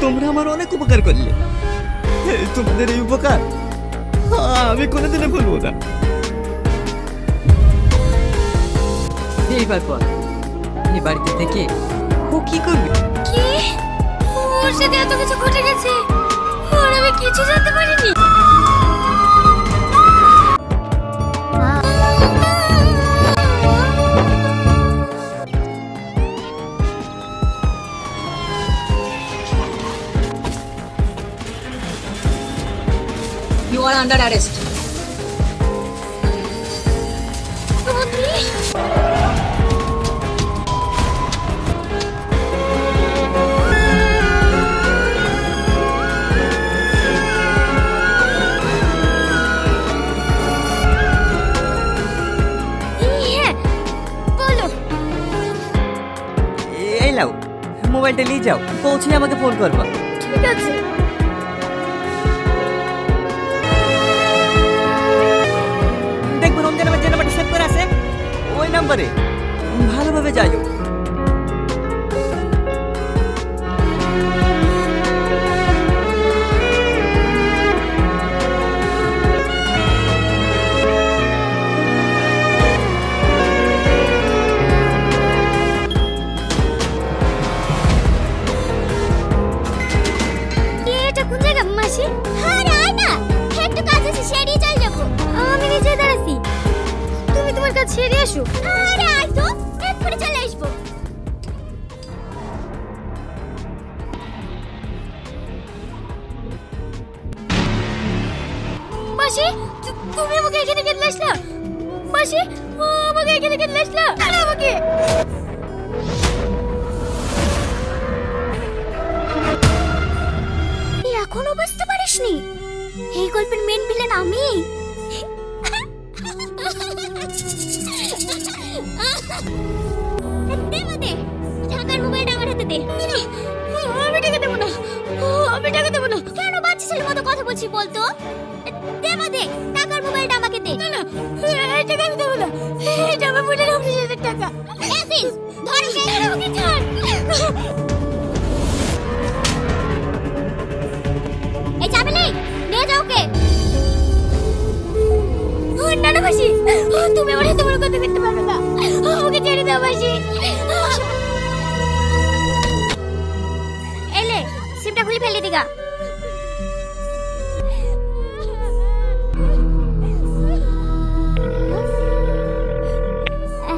তোমরা আমার অনেক উপকার করলে। তোমাদের এই উপকার আমি কোনোদিনও ভুলবো না। এইবার পর এই বাড়িতে থেকে ও কি করবে? কি ওর সাথে এত কিছু ঘটে গেছে আর আমি কিছু জানতে পারিনি। You are under arrest. এই লাও মোবাইলটা নিয়ে যাও, পৌঁছে আমাকে ফোন করবা। ঠিক আছে। দেখবো রমজান আমার যে নাম্বারটা সেভ করে আছে ওই নাম্বারে ভালোভাবে যাইও। ছেড়ে আসো। আরে আয় তো, এক্ষুনি চলে আসবো। মাসি তুমি আমাকে এখানে কেন আসলা? মাসি আমাকে এখানে কেন আসলা? আরে আমাকে এখনো বুঝতে পারিসনি এই গল্পের মেন ভিলেন আমি? ঢাকার মোবাইলটা আমার হাতে দে। আমি টাকা দেবো না, আমি টাকা দেবো না। কেন বাচ্চা ছেলের মতো কথা বলছিস বলতো? দেবো দে, টাকার মোবাইলটা আমাকে দে। না এই টাকা আমি দেবো না, এটা আমার বোনের অফিসের টাকা। এসিস ধর আমাকে ছাড়। এই চাবিলি নিয়ে যাও কে? না না মাসি, তুমি আমার হাতে বড় কথা করতে পারবে না, আমাকে ছেড়ে দাও মাসি। এলে সিমটা খুলে ফেলে দিগা।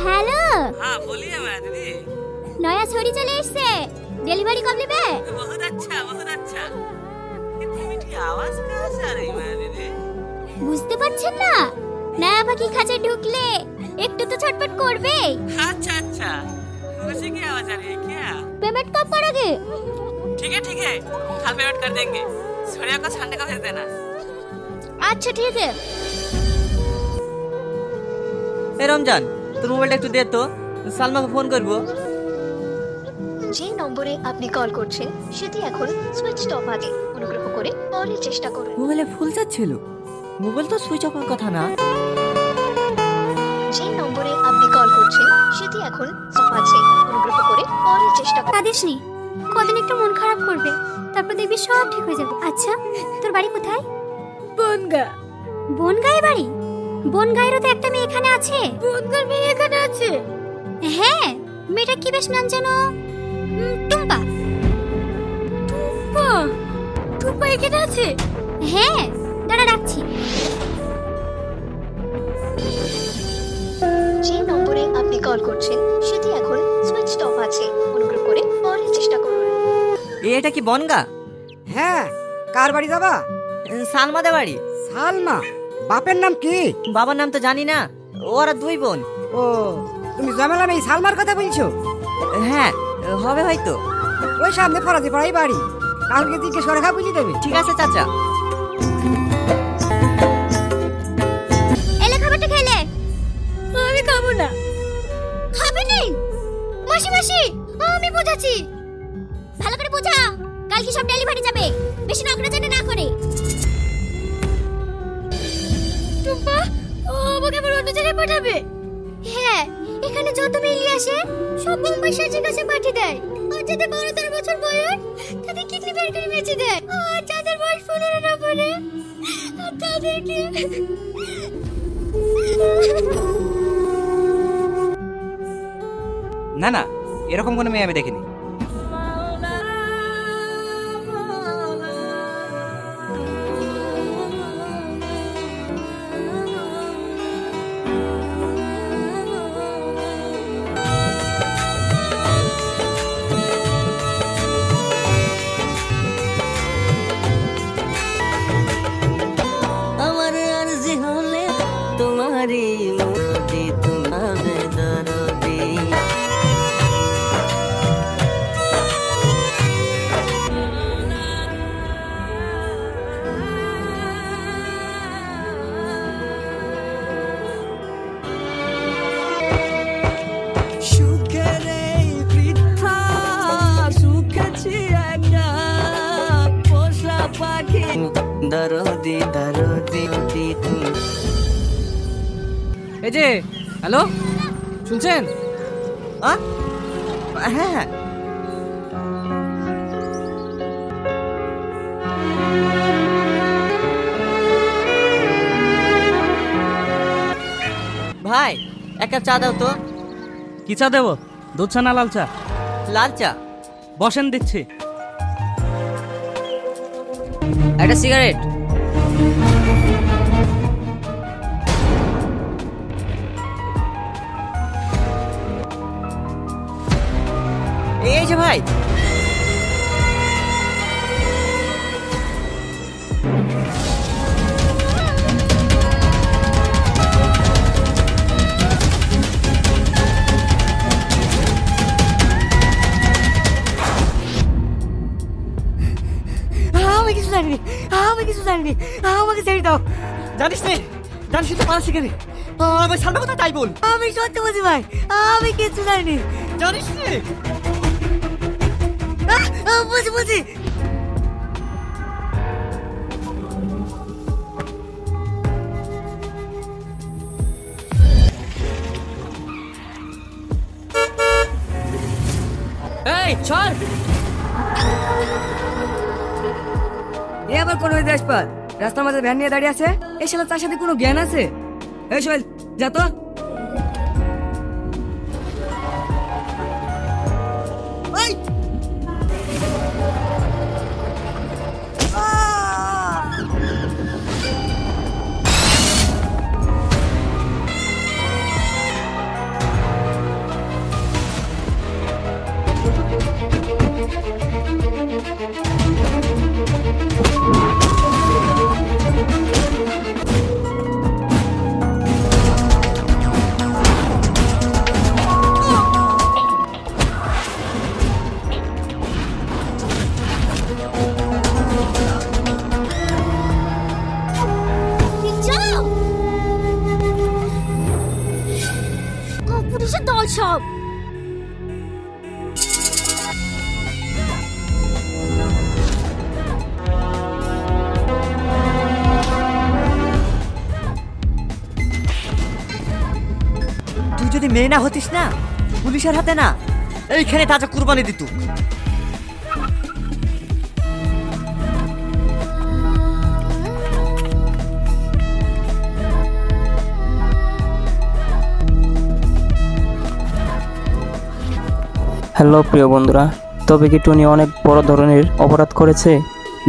হ্যালো। हाँ बोलिए मैं दीदी। नया छोरी चले इससे डिलीवरी कब लेबे? बहुत अच्छा बहुत अच्छा। इतनी मीठी आवाज कहाँ से आ रही है दीदी? বুঝতে পারছেন না? নয়া পাখি খাঁচায় ঢুকলে একটু তো ছটফট করবে। अच्छा अच्छा खुशी की आवाज आ रही है क्या? पेमेंट कब करोगे? ठीक है कल पेमेंट कर देंगे। सूर्या को संडे को भेज देना। अच्छा ठीक है। এই রমজান তোর মোবাইলটা একটু দে তো, সালমাকে ফোন করবো। যে নম্বরে আপনি কল করছেন সেটি এখন সুইচ অফ আছে, অনুগ্রহ করে পরে চেষ্টা করুন। মোবাইলে ফুল যাচ্ছিল, মোবাইল তো সুইচ অফের কথা না। যে নম্বরে আপনি কল করছেন সেটি এখন অফ আছে, অনুগ্রহ করে পরে চেষ্টা করুন। কাঁদিসনি, কদিন একটু মন খারাপ করবে, তারপর দেখবি সব ঠিক হয়ে যাবে। আচ্ছা তোর বাড়ি কোথায়? বনগা। বনগাঁয়ে বাড়ি? বনগাঁয়েরও তো একটা মেয়ে এখানে আছে। বনগাঁর মেয়ে এখানে আছে? হ্যাঁ, মেয়েটা কি বেশ নাম জানো? টুম্পা। টুম্পা? টুম্পা এখানে আছে? হ্যাঁ, দাঁড়া রাখছি। যে নম্বরে আপনি কল করছেন সেটি এখন সুইচ অফ আছে, অনুগ্রহ করে পরে চেষ্টা করুন। এটা কি বনগা? হ্যাঁ, কার বাড়ি যাবা? সালমাদের বাড়ি। সালমা? বাপের নাম কি? বাবার নাম তো জানি না, ওরা দুই বোন। ও, তুমি জামেলা মেয়ে সালমার কথা বলছো? হ্যাঁ হবে হয়তো। ওই সামনে ফরাজি পাড়াই বাড়ি, কালকে জিজ্ঞেস করে খা বুঝিয়ে দেবে। ঠিক আছে চাচা। এলে খাবারটা খেলে? আমি খাবো না। খাবে নি? মাসি মাসি আমি বোঝাচ্ছি, ভালো করে বোঝা। কালকে সব ডেলিভারি যাবে, বেশি নকরাজানি না করে। টুম্পা আমাকে আবার অন্য জায়গায় পাঠাবে? হ্যাঁ, এখানে যত মেয়ে আসে সব বোম্বাই সাজির কাছে পাঠিয়ে দেয়। আর যাদের 12-13 বছর বয়স তাদের কিডনি বের করে বেঁচে দেয়। আর যাদের বয়স 15 না বলে তাদেরকে না না, এরকম কোনো মেয়ে আমি দেখিনি। আমার আরজি হলে তোমারই মুক্তি, তোমার দরদি। সুখের এই বৃথা সুখেছি একটা পোষা পাখি, দরদি দরদি তুমি। এই যে হ্যালো, শুনছেন? হ্যাঁ হ্যাঁ, ভাই এক কাপ চা দাও তো। কি চা দেবো? দুধ চা না লাল চা? লাল চা। বসেন দিচ্ছি। একটা সিগারেট। এই যে ভাই, আমি কিছু জানি, আমি কিছু জানি, আমাকে ছেড়ে দাও। জানিস নে, জানিস তো পালা শিখে নে। আমার সামনে কথা তাই বল। আমি সত্যি বলছি ভাই, আমি কিছু জানি। জানিস নে। বলছি বলছি। এই চল। এ আবার কোন দেশপাল রাস্তার মাঝে ভ্যান নিয়ে দাঁড়িয়ে আছে? এই শালা তার সাথে কোনো জ্ঞান আছে? এই সোহেল যা তো। পুলিশের দল সব। তুই যদি মেয়ে না হতিস না, পুলিশের হাতে না এইখানে তাজা কুরবানি দিত। হ্যালো প্রিয় বন্ধুরা, তবে কি টনি অনেক বড় ধরনের অপরাধ করেছে,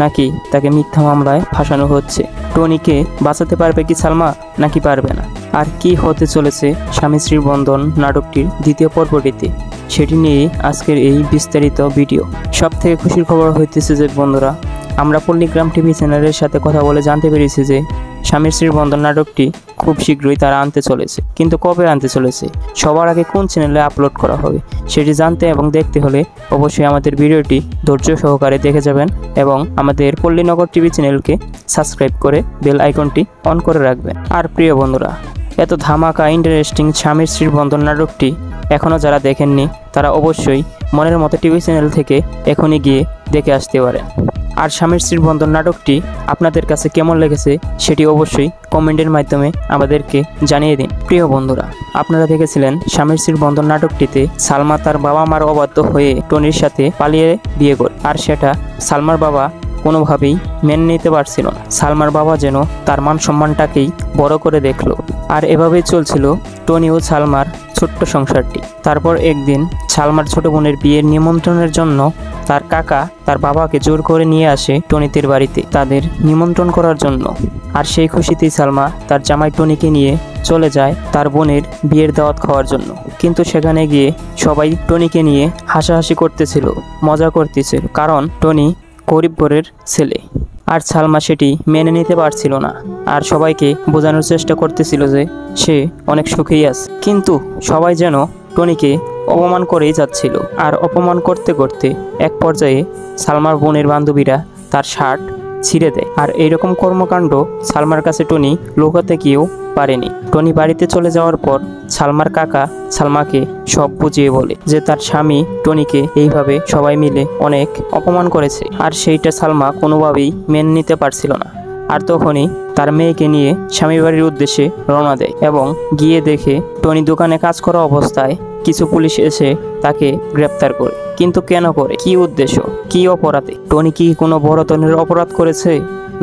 নাকি তাকে মিথ্যা মামলায় ফাঁসানো হচ্ছে? টনিকে বাঁচাতে পারবে কি সালমা, নাকি পারবে না? আর কি হতে চলেছে স্বামী স্ত্রীর বন্ধন নাটকটির দ্বিতীয় পর্বটিতে, সেটি নিয়ে আজকের এই বিস্তারিত ভিডিও। সব থেকে খুশির খবর হইতেছে যে বন্ধুরা, আমরা পল্লীগ্রাম টিভি চ্যানেলের সাথে কথা বলে জানতে পেরেছি যে স্বামী স্ত্রীর বন্ধন নাটকটি খুব শীঘ্রই তারা আনতে চলেছে। কিন্তু কবে আনতে চলেছে, সবার আগে কোন চ্যানেলে আপলোড করা হবে, সেটি জানতে এবং দেখতে হলে অবশ্যই আমাদের ভিডিওটি ধৈর্য সহকারে দেখে যাবেন এবং আমাদের পল্লীনগর টিভি চ্যানেলকে সাবস্ক্রাইব করে বেল আইকনটি অন করে রাখবেন। আর প্রিয় বন্ধুরা, এত ধামাকা ইন্টারেস্টিং স্বামী স্ত্রীর বন্ধন নাটকটি এখনও যারা দেখেননি তারা অবশ্যই মনের মতো টিভি চ্যানেল থেকে এখনই গিয়ে দেখে আসতে পারেন। আর স্বামীর স্ত্রীর বন্ধন নাটকটি আপনাদের কাছে কেমন লেগেছে সেটি অবশ্যই কমেন্টের মাধ্যমে আমাদেরকে জানিয়ে দিন। প্রিয় বন্ধুরা, আপনারা দেখেছিলেন স্বামীর স্ত্রীর বন্ধন নাটকটিতে সালমা তার বাবা মার অবাধ্য হয়ে টনির সাথে পালিয়ে বিয়ে করে, আর সেটা সালমার বাবা কোনোভাবেই মেনে নিতে পারছিল না। সালমার বাবা যেন তার মান সম্মানটাকেই বড় করে দেখলো। আর এভাবেই চলছিল টনি ও সালমার ছোট্ট সংসারটি। তারপর একদিন সালমার ছোট বোনের বিয়ের নিমন্ত্রণের জন্য তার কাকা তার বাবাকে জোর করে নিয়ে আসে টনিদের বাড়িতে তাদের নিমন্ত্রণ করার জন্য। আর সেই খুশিতেই সালমা তার জামাই টনিকে নিয়ে চলে যায় তার বোনের বিয়ের দাওয়াত খাওয়ার জন্য। কিন্তু সেখানে গিয়ে সবাই টনিকে নিয়ে হাসাহাসি করতেছিল, মজা করতেছিল, কারণ টনি গরিব ঘরের ছেলে। আর সালমা সেটি মেনে নিতে পারছিল না, আর সবাইকে বোঝানোর চেষ্টা করতেছিল যে সে অনেক সুখেই আছে। কিন্তু সবাই যেন টনিকে অপমান করেই যাচ্ছিল। আর অপমান করতে করতে এক পর্যায়ে সালমার বোনের বান্ধবীরা তার শার্ট ছিঁড়ে দেয়। আর এইরকম কর্মকাণ্ড সালমার কাছে টনি লুকাতে গিয়েও পারেনি। টনি বাড়িতে চলে যাওয়ার পর সালমার কাকা সালমাকে সব বুঝিয়ে বলে যে তার স্বামী টনিকে এইভাবে সবাই মিলে অনেক অপমান করেছে। আর সেইটা সালমা কোনোভাবেই মেনে নিতে পারছিল না। আর তখনই তার মেয়েকে নিয়ে স্বামীর বাড়ির উদ্দেশ্যে রওনা দেয় এবং গিয়ে দেখে টনি দোকানে কাজ করা অবস্থায় কিছু পুলিশ এসে তাকে গ্রেপ্তার করে। কিন্তু কেন করে, কি উদ্দেশ্য, কি অপরাধে? টনি কি কোনো বড় ধরনের অপরাধ করেছে,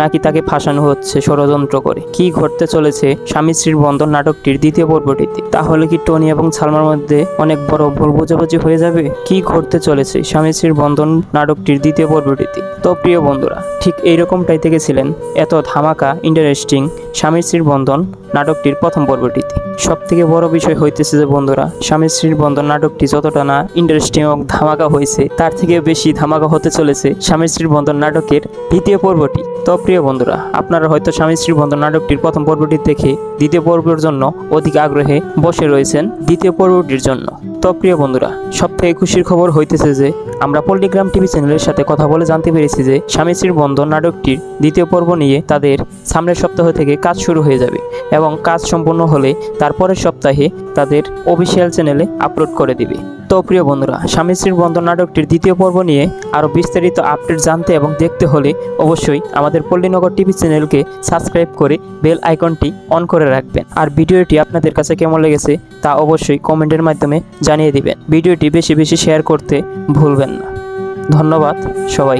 নাকি তাকে ফাঁসানো হচ্ছে ষড়যন্ত্র করে? কি ঘটতে চলেছে স্বামী স্ত্রীর বন্ধন নাটকটির দ্বিতীয় পর্বটিতে? তাহলে কি টনি এবং সালমার মধ্যে অনেক বড় ভুল বোঝাবুঝি হয়ে যাবে? কি ঘটতে চলেছে স্বামী স্ত্রীর বন্ধন নাটকটির দ্বিতীয় পর্বটিতে? তো প্রিয় বন্ধুরা, ঠিক এইরকমটাই দেখেছিলেন এত ধামাকা ইন্টারেস্টিং স্বামী স্ত্রীর বন্ধন নাটকটির প্রথম পর্বটিতে। সব থেকে বড় বিষয় হইতেছে যে বন্ধুরা, স্বামী স্ত্রীর বন্ধন নাটকটি যতটা না ইন্টারেস্টিং এবং ধামাকা হয়েছে, তার থেকে বেশি ধামাকা হতে চলেছে স্বামী স্ত্রীর বন্ধন নাটকের দ্বিতীয় পর্বটি। তো প্রিয় বন্ধুরা, আপনারা হয়তো স্বামী স্ত্রীর বন্ধন নাটকটির প্রথম পর্বটি দেখে দ্বিতীয় পর্বের জন্য অধিক আগ্রহে বসে রয়েছেন দ্বিতীয় পর্বটির জন্য। তো প্রিয় বন্ধুরা, সবথেকে খুশির খবর হইতেছে যে আমরা পল্লিগ্রাম টিভি চ্যানেলের সাথে কথা বলে জানতে পেরেছি যে স্বামী স্ত্রীর বন্ধন নাটকটির দ্বিতীয় পর্ব নিয়ে তাদের সামনের সপ্তাহ থেকে কাজ শুরু হয়ে যাবে এবং কাজ সম্পূর্ণ হলে তারপরের সপ্তাহে তাদের অফিসিয়াল চ্যানেলে আপলোড করে দিবে। তো প্রিয় বন্ধুরা, স্বামী স্ত্রীর বন্ধন নাটকটির দ্বিতীয় পর্ব নিয়ে আরও বিস্তারিত আপডেট জানতে এবং দেখতে হলে অবশ্যই আমাদের পল্লীনগর টিভি চ্যানেলকে সাবস্ক্রাইব করে বেল আইকনটি অন করে রাখবেন। আর ভিডিওটি আপনাদের কাছে কেমন লেগেছে তা অবশ্যই কমেন্টের মাধ্যমে জানিয়ে দিবেন। ভিডিওটি বেশি বেশি শেয়ার করতে ভুলবেন না। ধন্যবাদ সবাই।